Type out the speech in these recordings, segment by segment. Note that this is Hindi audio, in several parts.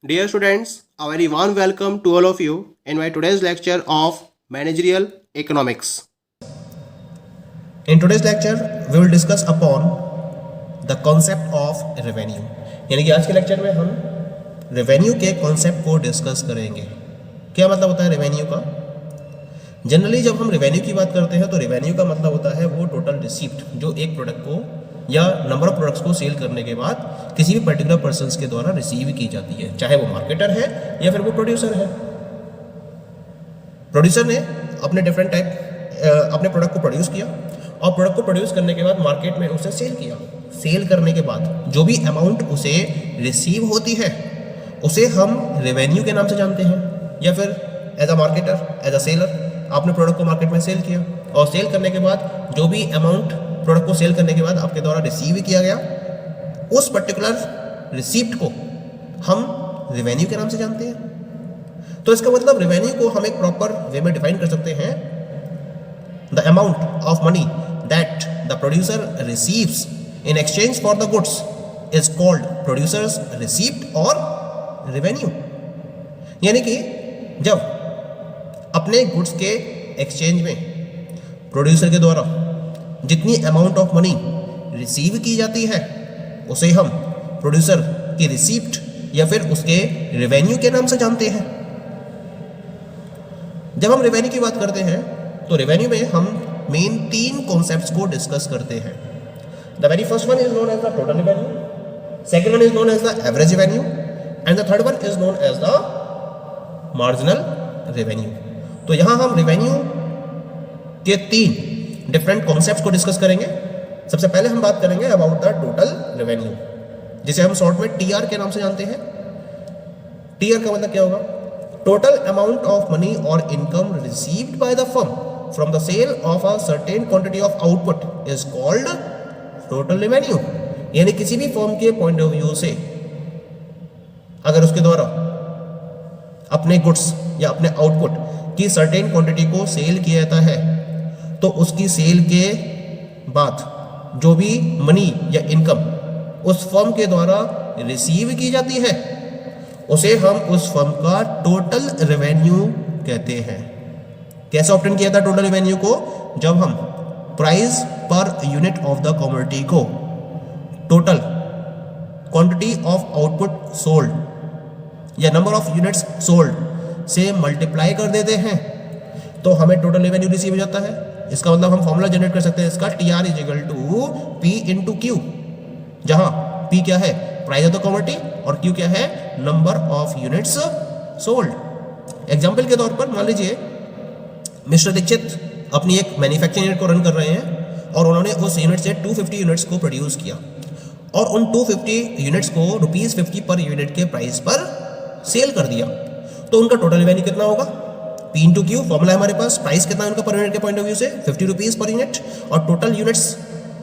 Dear students, a very warm welcome to all of you in my today's lecture of Managerial Economics. In today's lecture, we will discuss upon the concept of revenue. यानी कि आज के लेक्चर में हम रेवेन्यू के कॉन्सेप्ट को डिस्कस करेंगे। क्या मतलब होता है रेवेन्यू का? जनरली जब हम रेवेन्यू की बात करते हैं तो रेवेन्यू का मतलब होता है वो टोटल रिसीप्ट जो एक प्रोडक्ट को या नंबर ऑफ प्रोडक्ट्स को सेल करने के बाद किसी भी पर्टिकुलर पर्सन्स के द्वारा रिसीव की जाती है, चाहे वो मार्केटर है या फिर वो प्रोड्यूसर है। प्रोड्यूसर ने अपने डिफरेंट टाइप अपने प्रोडक्ट को प्रोड्यूस किया और प्रोडक्ट को प्रोड्यूस करने के बाद मार्केट में उसे सेल किया। सेल करने के बाद जो भी अमाउंट उसे रिसीव होती है उसे हम रेवेन्यू के नाम से जानते हैं, या फिर as a marketer, as a seller आपने प्रोडक्ट को मार्केट में सेल किया और सेल करने के बाद जो भी अमाउंट प्रोडक्ट को सेल करने के बाद आपके द्वारा रिसीव किया गया, उस पर्टिकुलर रिसीप्ट को हम रेवेन्यू के नाम से जानते हैं। तो इसका मतलब रेवेन्यू को हम एक प्रॉपर वे में डिफाइन कर सकते हैं। The amount of money that the producer receives in exchange for the goods is called producers receipt और रेवेन्यू। यानी कि जब अपने गुड्स के एक्सचेंज में प्रोड्यूसर के द्वारा जितनी अमाउंट ऑफ मनी रिसीव की जाती है उसे हम प्रोड्यूसर की रिसीप्ट या फिर उसके रेवेन्यू के नाम से जानते हैं। जब हम रेवेन्यू की बात करते हैं तो रेवेन्यू में हम मेन 3 कॉन्सेप्ट्स को डिस्कस करते हैं। The very first one is known as the total revenue, second one is known as the average revenue and the third one is known as the marginal revenue. तो यहां हम रेवेन्यू के 3 डिफरेंट कॉन्सेप्ट्स को डिस्कस करेंगे। सबसे पहले हम बात करेंगे अबाउट द टोटल रेवेन्यू, जिसे हम शॉर्ट में टीआर के नाम से जानते हैं। टीआर का मतलब क्या होगा? टोटल अमाउंट ऑफ मनी और income received by the firm from the sale of a certain quantity of output is called total revenue. यानी किसी भी फर्म के पॉइंट ऑफ व्यू से अगर उसके द्वारा अपने गुड्स या अपने आउटपुट की सर्टेन क्वांटिटी को सेल किया जाता है तो उसकी सेल के बाद जो भी मनी या इनकम उस फर्म के द्वारा रिसीव की जाती है उसे हम उस फर्म का टोटल रेवेन्यू कहते हैं। कैसे ऑब्टेन किया था टोटल रेवेन्यू को? जब हम price per unit of the commodity को total quantity of output sold या नंबर ऑफ यूनिट्स सोल्ड से मल्टीप्लाई कर देते हैं तो हमें टोटल रेवेन्यू रिसीव हो जाता है। इसका मतलब हम फॉर्मूला जनरेट कर सकते हैं इसका, TR is equal to P into Q, जहां पी क्या है? प्राइस ऑफ द कमोडिटी और क्यू क्या है? Number of units sold. Example के तौर पर मान लीजिए मिस्टर दीक्षित अपनी एक मैन्युफैक्चरिंग यूनिट को रन कर रहे हैं और उन्होंने उस यूनिट से 250 यूनिट्स को प्रोड्यूस किया और उन 250 यूनिट्स को ₹50 पर यूनिट के प्राइस पर सेल कर दिया। तो उनका टोटल रेवेन्यू कितना होगा? P इंटू क्यू फॉर्मूला है हमारे पास। प्राइस कितना है उनका पर यूनिट के पॉइंट ऑफ व्यू से? ₹50 पर यूनिट, और टोटल यूनिट्स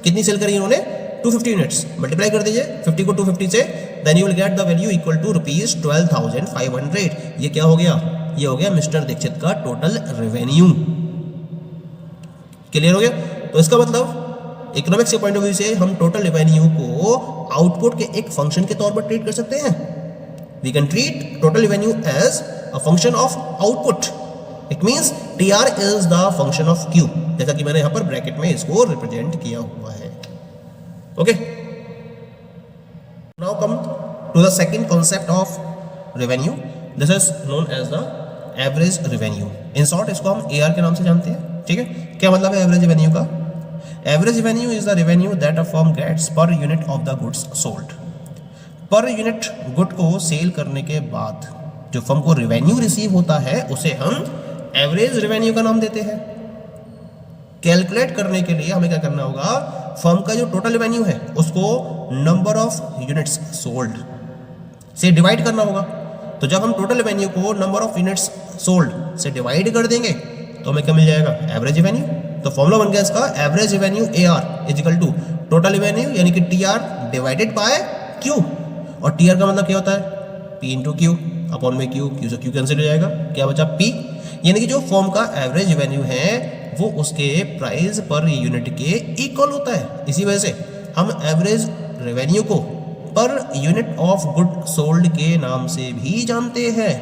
कितनी सेल करी उन्होंने? 250 यूनिट्स। मल्टीप्लाई कर दीजिए 50 को 250 से, then you will get the value equal to ₹12,500। ये क्या हो गया? ये हो गया मिस्टर दीक्षित का टोटल रेवेन्यू। क्लियर हो गया? तो इसका मतलब इकोनॉमिक्स के पॉइंट ऑफ व्यू से हम टोटल रेवेन्यू को आउटपुट के एक फंक्शन के तौर पर ट्रीट कर सकते हैं। We can treat total revenue as a function of output. It means TR is the function of Q, जैसा कि मैंने यहां पर ब्रैकेट में इसको रिप्रेजेंट किया हुआ है। Okay, now come to the second concept of revenue. This is known as the average revenue. In short इसको हम AR के नाम से जानते हैं। ठीक है, क्या मतलब है एवरेज रेवेन्यू का? Average revenue is the revenue that a firm gets per unit of the goods sold. Per unit good को सेल करने के बाद जो फर्म को रेवेन्यू रिसीव होता है उसे हम एवरेज रेवेन्यू का नाम देते हैं। कैलकुलेट करने के लिए हमें क्या करना होगा? फर्म का जो टोटल रेवेन्यू है उसको नंबर ऑफ यूनिट्स सोल्ड से डिवाइड करना होगा। तो जब हम टोटल रेवेन्यू को नंबर ऑफ यूनिट्स सोल्ड से डिवाइड कर देंगे तो हमें क्या मिल जाएगा? Average revenue. तो फॉर्मूला बन गया इसका, average revenue AR is equal to total revenue यानी कि TR डिवाइडेड बाय Q। और TR का मतलब क्या होता है? P इंटू क्यू अपॉन में क्यू, क्यू से क्यू कैंसिल हो जाएगा, क्या बचा? P। यानी कि जो फर्म का एवरेज रेवेन्यू है वो उसके प्राइस पर यूनिट के इक्वल होता है। इसी वजह से हम एवरेज रेवेन्यू को पर यूनिट ऑफ गुड सोल्ड के नाम से भी जानते हैं।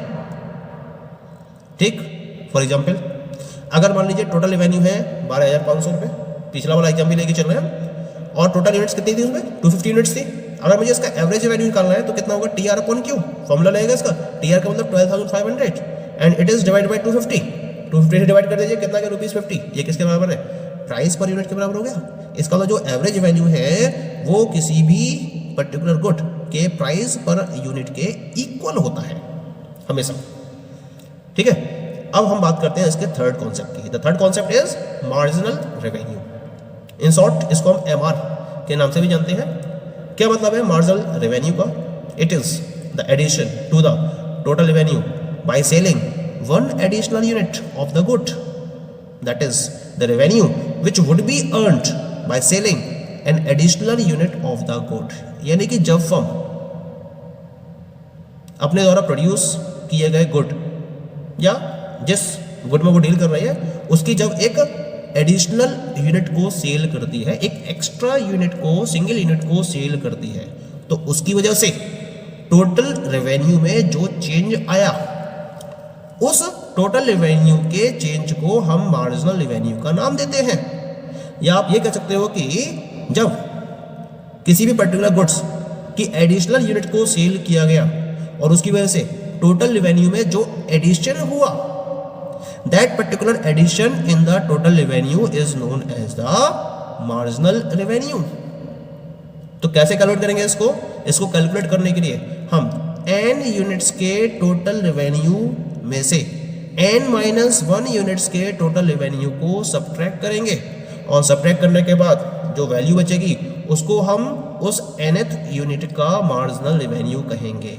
ठीक, फॉर एग्जाम्पल अगर मान लीजिए टोटल रेवेन्यू है 12,500 रुपये, पिछला वाला एग्जाम्पल लेके चल रहे हैं, और टोटल यूनिट्स कितनी थी उसमें 250 यूनिट्स थी। अगर मुझे इसका एवरेज रेवेन्यू निकालना है तो कितना होगा, T R upon Q, formula लगेगा इसका, टी आर का मतलब 12,500 and it is divide by 250 से डिवाइड कर दीजिए, कितना क्या ₹50, ये किसके बराबर है, प्राइस पर यूनिट के बराबर हो गया। इसका मतलब जो एवरेज रेवेन्यू है वो किसी भी पर्टिकुलर गुड के प्राइस पर यूनिट के इक्वल होता है हमेशा। ठीक है, अब हम बात करते हैं इसके थर्ड कॉन्सेप्ट की। The third concept is marginal revenue. In short इसको हम एमआर के नाम से भी जानते हैं। क्या मतलब है मार्जिनल रेवेन्यू का? It is the addition to the total revenue by selling one additional unit of the good, that is the revenue which would be earned by selling an additional unit of the good. यानी कि जब फर्म अपने द्वारा प्रोड्यूस किए गए गुड या जिस गुड में वो डील कर रही है उसकी जब एक एडिशनल यूनिट को सेल करती है, एक एक्स्ट्रा यूनिट को, सिंगल यूनिट को सेल करती है, तो उसकी वजह से टोटल रेवेन्यू में जो चेंज आया, उस टोटल रेवेन्यू के चेंज को हम मार्जिनल रेवेन्यू का नाम देते हैं। या आप ये कह सकते हो कि जब किसी भी पर्टिकुलर गुड्स की एडिशनल यूनिट को सेल किया गया और उसकी वजह से टोटल रेवेन्यू में जो एडिशन हुआ, that particular addition in the total revenue is known as the marginal revenue. तो कैसे कैलकुलेट करेंगे इसको? इसको कैलकुलेट करने के लिए हम n यूनिट्स के टोटल रेवेन्यू में से n-1 यूनिट्स के टोटल रेवेन्यू को सब्ट्रैक्ट करेंगे, और सब्ट्रैक्ट करने के बाद जो वैल्यू बचेगी उसको हम उस nth यूनिट का मार्जिनल रेवेन्यू कहेंगे।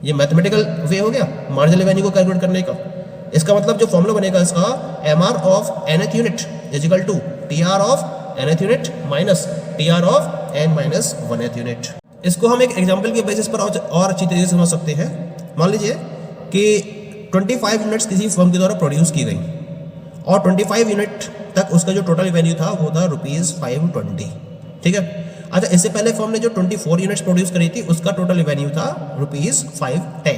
ये मैथमेटिकल वे हो गया मार्जिनल रेवेन्यू को कैलकुलेट करने का। इसका मतलब जो फॉर्मूला बनेगा इसका, M R of nth unit is equal to T R of nth unit minus T R of n-1th unit. इसको हम एक एग्जांपल के बेसिस पर और अच्छी तरीके से समझ सकते हैं। मान लीजिए कि 25 यूनिट्स किसी फर्म के द्वारा प्रोड्यूस की गई और 25 यूनिट तक उसका जो टोटल रेवेन्यू था वो था ₹520। ठीक है, अच्छा इससे पहले फर्म ने जो 24 यूनिट्स प्रोड्यूस करी थी उसका टोटल रेवेन्यू था ₹510।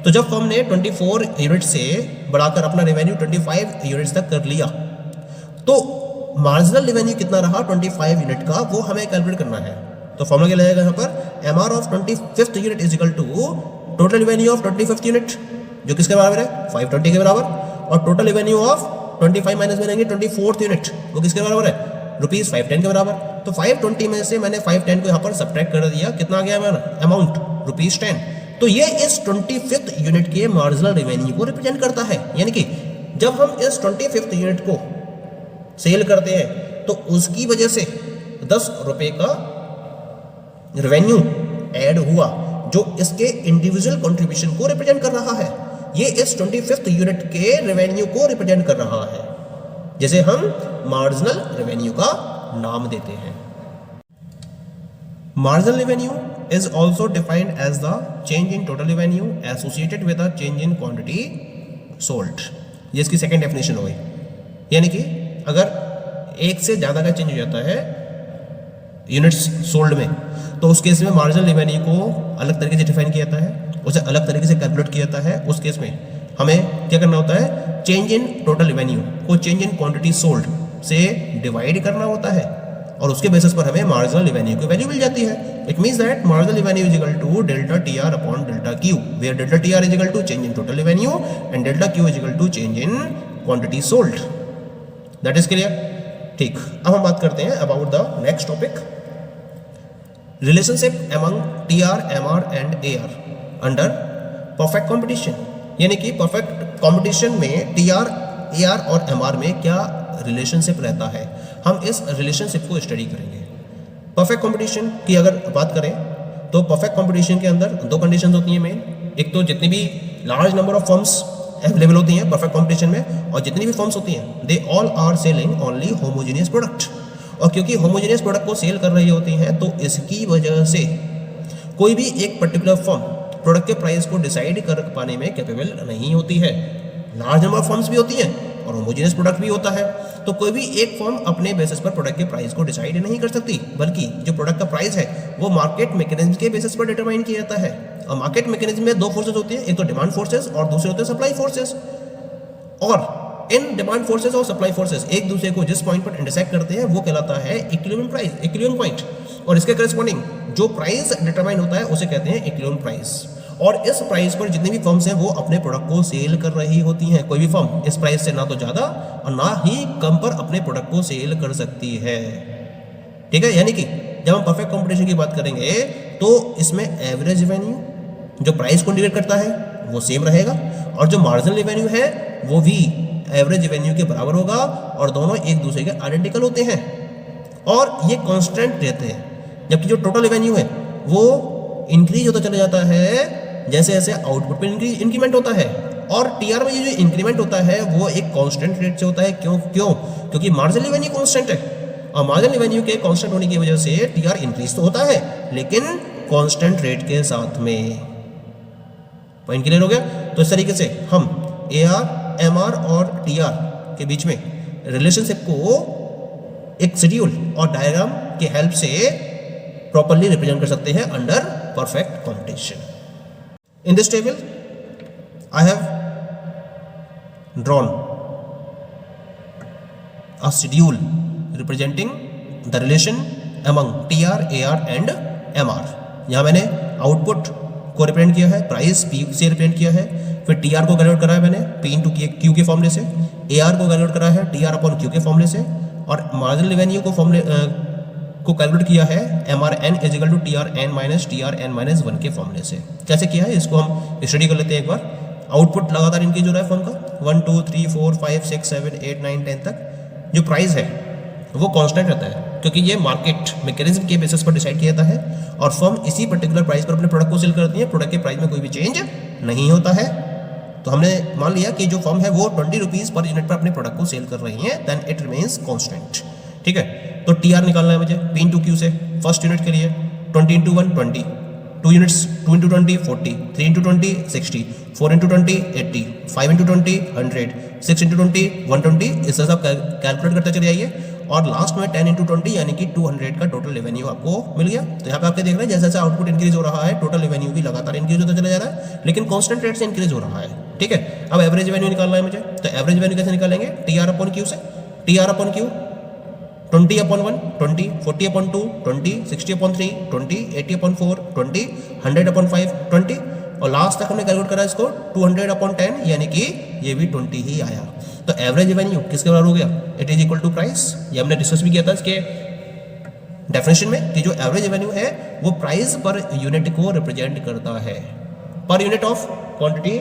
तो जब फर्म ने 24 यूनिट से बढ़ाकर अपना रेवेन्यू 25 यूनिट्स तक कर लिया, तो मार्जिनल रेवेन्यू कितना रहा 25 यूनिट का, वो हमें कैलकुलेट करना है। तो फॉर्मूला क्या लगेगा यहाँ पर, M R of 25th unit is equal to total revenue of 25th unit, जो किसके बराबर है 520 के बराबर, और टोटल रेवेन्यू ऑफ 25 माइनस में लेंगे 24th यूनिट, वो किसके बराबर है ₹510 के बराबर। तो 520 में से मैंने 510 को यहाँ पर सब्ट्रैक्ट कर दिया, कितना आ गया हमारा अमाउंट ₹10। तो ये इस 25th यूनिट के मार्जिनल रेवेन्यू को रिप्रेजेंट करता है। यानी कि जब हम इस 25th यूनिट को सेल करते हैं तो उसकी वजह से ₹10 का रेवेन्यू ऐड हुआ, जो इसके इंडिविजुअल कंट्रीब्यूशन को रिप्रेजेंट कर रहा है। ये इस 25th यूनिट के रेवेन्यू को रिप्रेजेंट कर रहा है, जिसे हम मार्जिनल रेवेन्यू का नाम देते हैं। Marginal revenue is also defined as the change in total revenue associated with a change in quantity sold। ये इसकी सेकेंड डेफिनेशन हो गई। यानी कि अगर एक से ज़्यादा का चेंज हो जाता है यूनिट्स सोल्ड में, तो उस केस में मार्जिनल रेवेन्यू को अलग तरीके से डिफाइन किया जाता है, उसे अलग तरीके से कैलकुलेट किया जाता है। उस केस में हमें क्या करना होता है, चेंज इन टोटल रेवेन्यू को चेंज इन क्वांटिटी सोल्ड से डिवाइड करना होता है, और उसके बेसिस पर हमें मार्जिनल रेवेन्यू की वैल्यू मिल जाती है। It means that marginal revenue is equal to delta T R upon delta Q, where delta T R is equal to change in total revenue and delta Q is equal to change in quantity sold. That is clear? ठीक, अब हम बात करते हैं about the next topic, relationship among T R, M R and A R under perfect competition. यानी कि परफेक्ट कॉम्पिटिशन में टी आर, ए आर और एम आर में क्या रिलेशनशिप रहता है, हम इस रिलेशनशिप को स्टडी करेंगे। परफेक्ट कंपटीशन की अगर बात करें तो परफेक्ट कंपटीशन के अंदर दो कंडीशंस होती हैं मेन। एक तो जितनी भी large number of firms available होती हैं परफेक्ट कंपटीशन में, और जितनी भी फर्म्स होती हैं they all are selling only homogeneous product. और क्योंकि होमोजेनियस प्रोडक्ट को सेल कर रही होती हैं, तो इसकी वजह से कोई भी एक पर्टिकुलर फर्म प्रोडक्ट के प्राइस को डिसाइड कर पाने में कैपेबल नहीं होती है। लार्ज नंबर ऑफ फर्म्स भी होती हैं और होमोजेनियस प्रोडक्ट भी होता है। तो कोई भी एक फर्म अपने बेसिस पर प्रोडक्ट के प्राइस को डिसाइड नहीं कर सकती, बल्कि जो प्रोडक्ट का प्राइस है वो मार्केट मैकेनिज्म के बेसिस पर डिटरमाइन किया जाता है। और मार्केट मैकेनिज्म में दो फोर्सेस होती है, एक तो डिमांड फोर्सेस और दूसरे होते हैं सप्लाई फोर्सेस। और इन डिमांड फोर्सेस और सप्लाई फोर्सेस एक दूसरे को जिस पॉइंट पर इंटरसेक्ट करते हैं वो कहलाता है इक्विलिब्रियम प्राइस, इक्विलिब्रियम पॉइंट। और इसके करस्पॉन्डिंग जो प्राइस डिटरमाइन होता है उसे कहते हैं इक्विलिब्रियम प्राइस। और इस प्राइस पर जितनी भी फर्म्स हैं वो अपने प्रोडक्ट को सेल कर रही होती हैं। कोई भी फर्म इस प्राइस से ना तो ज़्यादा और ना ही कम पर अपने प्रोडक्ट को सेल कर सकती है। ठीक है, यानी कि जब हम परफेक्ट कंपटीशन की बात करेंगे तो इसमें एवरेज रेवेन्यू जो प्राइस को इंडिकेट करता है वो सेम रहेगा, और जो मार्जिनल रेवेन्यू है वो भी एवरेज रेवेन्यू के बराबर होगा, और दोनों एक दूसरे के आइडेंटिकल होते हैं और ये कांस्टेंट रहते हैं। जबकि जो टोटल रेवेन्यू है वो इंक्रीज होता चला जाता है जैसे जैसे आउटपुट पे इंक्रीमेंट होता है। और टीआर में ये जो इंक्रीमेंट होता है वो एक कांस्टेंट रेट से होता है। क्योंकि मार्जिनल रेवेन्यू कांस्टेंट है, और मार्जिनल रेवेन्यू के कांस्टेंट होने की वजह से टीआर इंक्रीज तो होता है लेकिन कांस्टेंट रेट के साथ में। पॉइंट क्लियर हो गया? तो इस तरीके से हम एआर, एमआर और टीआर के बीच में रिलेशनशिप को एक शेड्यूल और डायग्राम के हेल्प से प्रॉपर्ली रिप्रेजेंट कर सकते हैं under perfect competition. In this table, I have drawn a schedule representing the relation among TR, AR and MR। यहाँ मैंने आउटपुट को रिप्रेजेंट किया है, प्राइस P से रिप्रेजेंट किया है, फिर TR को कैलकुलेट करा है मैंने P इंटू Q के फॉर्मूले से, AR को कैलकुलेट करा है TR अपॉन Q के फॉर्मूले से, और मार्जिनल रेवेन्यू को को कैलकुलेट किया है MRN is equal to TRN minus TRN minus 1 के फॉर्मूले से। कैसे किया है इसको हम स्टडी कर लेते हैं एक बार। आउटपुट लगातार इंक्रीज हो रहा है फर्म का 1 2 3 4 5 6 7 8 9 10 तक। जो प्राइस है वो कांस्टेंट रहता है क्योंकि ये मार्केट मैकेनिज्म के बेसिस पर डिसाइड किया जाता है, और फर्म इसी पर्टिकुलर प्राइस पर अपने प्रोडक्ट को सेल करती है। प्रोडक्ट के प्राइस में कोई भी चेंज नहीं होता है। तो हमने मान लिया कि जो फर्म है वो 20 रुपीज़ पर यूनिट पर अपने प्रोडक्ट को सेल कर रही है, देन इट रिमेन्स कांस्टेंट। ठीक है, तो टीआर निकालना है मुझे P इंटू क्यू से। फर्स्ट यूनिट के लिए 20 into 1 20, 2 units 2 into 20 40, 3 into 20 60, 4 into 20 80, 5 into 20 100, 6 into 20 120। इस तरह से आप कैलकुलेट करते चले आइए, और लास्ट में 10 इंटू 20 यानी कि 200 का टोटल रेवेन्यू आपको मिल गया। तो यहाँ पे आपके देख रहे हैं जैसे जैसे आउटपुट इंक्रीज हो रहा है टोटल रेवेन्यू भी लगातार इंक्रीज होता चला जा रहा है, लेकिन कांस्टेंट रेट से इंक्रीज हो रहा है। ठीक है, अब एवरेज रेवेन्यू निकालना है मुझे। तो एवरेज रेवेन्यू कैसे निकालेंगे? टीआर अपॉन क्यू से। TR upon Q 20 upon 1 20, 40 upon 2 20, 60 upon 3 20, 80 upon 4 20, 100 upon 5 20, और लास्ट तक हमने कैलकुलेट करा इसको 200 अपॉन 10 यानी कि ये भी 20 ही आया। तो एवरेज रेवेन्यू किसके बराबर हो गया? It is equal to price. ये हमने डिस्कस भी किया था इसके डेफिनेशन में कि जो एवरेज रेवेन्यू है वो प्राइस पर यूनिट को रिप्रेजेंट करता है, पर यूनिट ऑफ क्वांटिटी,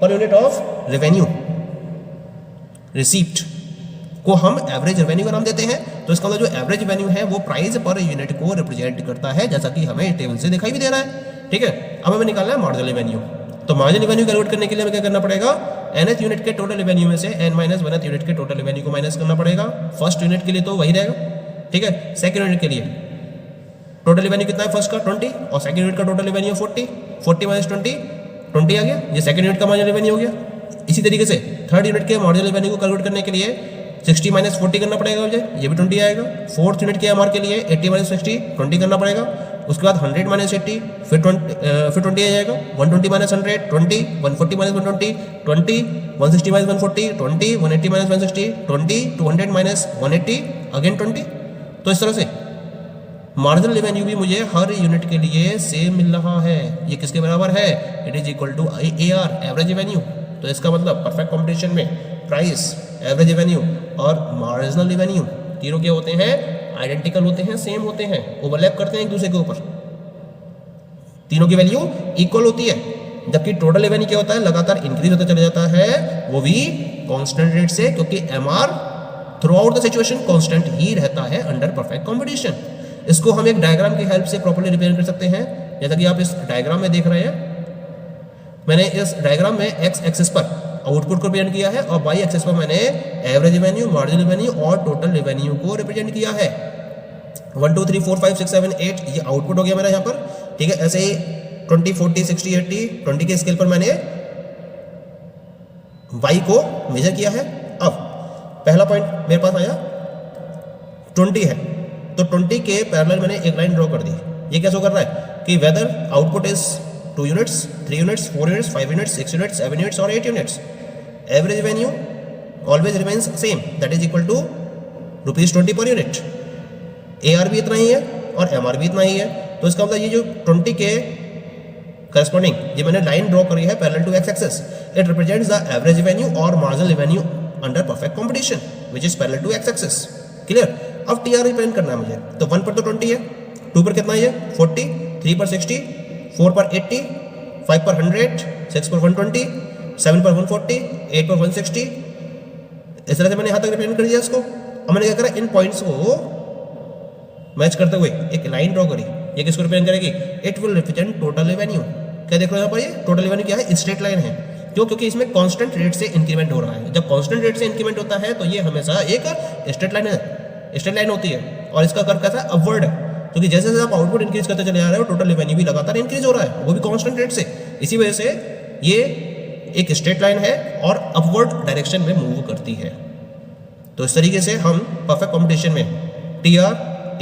पर यूनिट ऑफ रेवेन्यू रिसीप्ट को हम एवरेज रेवेन्यू का नाम देते हैं। तो इसका मतलब जो एवरेज रेवेन्यू है वो प्राइस पर यूनिट को रिप्रेजेंट करता है, जैसा कि हमें टेबल से दिखाई भी दे रहा है। ठीक है, अब हमें निकालना है मार्जिनल रेवेन्यू। तो मार्जिनल रेवेन्यू कैलकुलेट करने के लिए हमें क्या करना पड़ेगा? nth यूनिट के टोटल रेवेन्यू में से n माइनस 1th यूनिट के टोटल रेवेन्यू को माइनस करना पड़ेगा। फर्स्ट यूनिट के लिए तो वही रहेगा। ठीक है, सेकंड यूनिट के लिए टोटल रेवेन्यू कितना है? फर्स्ट का 20 और सेकंड यूनिट का टोटल रेवेन्यू 40, 40 माइनस 20 20 आ गया। ये सेकंड यूनिट का मार्जिनल रेवेन्यू हो गया। इसी तरीके से थर्ड यूनिट के मार्जिनल रेवेन्यू को कैलकुलेट करने के लिए 60 माइनस 40 करना पड़ेगा मुझे, ये भी 20 आएगा। फोर्थ यूनिट के एमआर के लिए 80 माइनस 60 20 करना पड़ेगा। उसके बाद 100 माइनस 80 फिर 20 आ जाएगा। 120 minus 100 20, 140 minus 120 20, 160 minus 140 20, 180 minus 160 20, 200 minus 180 again 20। तो इस तरह से मार्जिनल रेवेन्यू भी मुझे हर यूनिट के लिए सेम मिल रहा है। ये किसके बराबर है? It is equal to AR, average revenue. तो इसका मतलब परफेक्ट कॉम्पिटिशन में प्राइस, एवरेज रेवेन्यू और मार्जिनल रेवेन्यू तीनों क्या होते हैं? आइडेंटिकल होते हैं, सेम होते हैं, ओवरलैप करते हैं एक दूसरे के ऊपर। तीनों की वैल्यू इक्वल होती है। जबकि टोटल रेवेन्यू क्या होता है? लगातार इंक्रीज होता चला जाता है, वो भी कांस्टेंट रेट से, क्योंकि MR throughout the situation constant ही रहता है अंडर परफेक्ट कॉम्पिटिशन। इसको हम एक डायग्राम की हेल्प से प्रॉपर्ली रिप्रेजेंट कर सकते हैं, जैसा कि आप इस डायग्राम में देख रहे हैं। मैंने इस डायग्राम में एक्स एक्सिस पर आउटपुट को रिप्रेजेंट किया है और वाई एक्सिस पर मैंने एवरेज रेवेन्यू, मार्जिनल रेवेन्यू और टोटल रेवेन्यू को रिप्रेजेंट किया है। 1 2 3 4 5 6 7 8 ये आउटपुट हो गया मेरा यहाँ पर। ठीक है, ऐसे ही 20 40 60 80 20 के स्केल पर मैंने वाई को मेजर किया है। अब पहला पॉइंट मेरे पास आया 20 है, तो 20 के पैरेलल मैंने एक लाइन ड्रॉ कर दी। ये क्या शो कर रहा है कि whether output is 2 units, 3 units, 4 units, 5 units, 6 units, 7 units और 8 units, average revenue always remains same, that is equal to ₹20 per unit. AR भी इतना ही है और MR भी इतना ही है। तो इसका मतलब ये जो 20 के करस्पॉन्डिंग ये मैंने लाइन ड्रॉ करी है parallel to X axis, it represents the average revenue और marginal revenue under perfect competition which is parallel to X axis. Clear? अब TR रिप्रेजेंट करना है मुझे, तो 1 पर तो 20 है, 2 पर कितना है 40, 3 पर 60, 4 पर 80, 5 पर 100, 6 पर 120, 7 पर 140, 8 पर 160। इस तरह से मैंने यहाँ तक रिप्रेजेंट कर दिया इसको। अब मैंने क्या करा, इन पॉइंट्स को मैच करते हुए एक लाइन ड्रॉ करी। ये किसको रिप्रेजेंट करेगी? It will represent total revenue. क्या देख रहे हो यहाँ पर, ये टोटल रेवेन्यू क्या है? स्ट्रेट लाइन है। क्यों? क्योंकि इसमें कांस्टेंट रेट से इंक्रीमेंट हो रहा है। जब कांस्टेंट रेट से इंक्रीमेंट होता है तो ये हमेशा एक स्ट्रेट लाइन है, स्ट्रेट लाइन होती है। और इसका कर्व कैसा है? अपवर्ड है, क्योंकि जैसे जैसे आप आउटपुट इंक्रीज करते चले जा रहे हो टोटल रेवेन्यू भी लगातार इंक्रीज हो रहा है, वो भी कांस्टेंट रेट से। इसी वजह से ये एक स्ट्रेट लाइन है और अपवर्ड डायरेक्शन में मूव करती है। तो इस तरीके से हम परफेक्ट कॉम्पिटिशन में TR,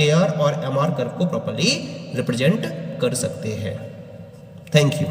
AR और MR कर्व को प्रॉपर्ली रिप्रेजेंट कर सकते हैं। Thank you.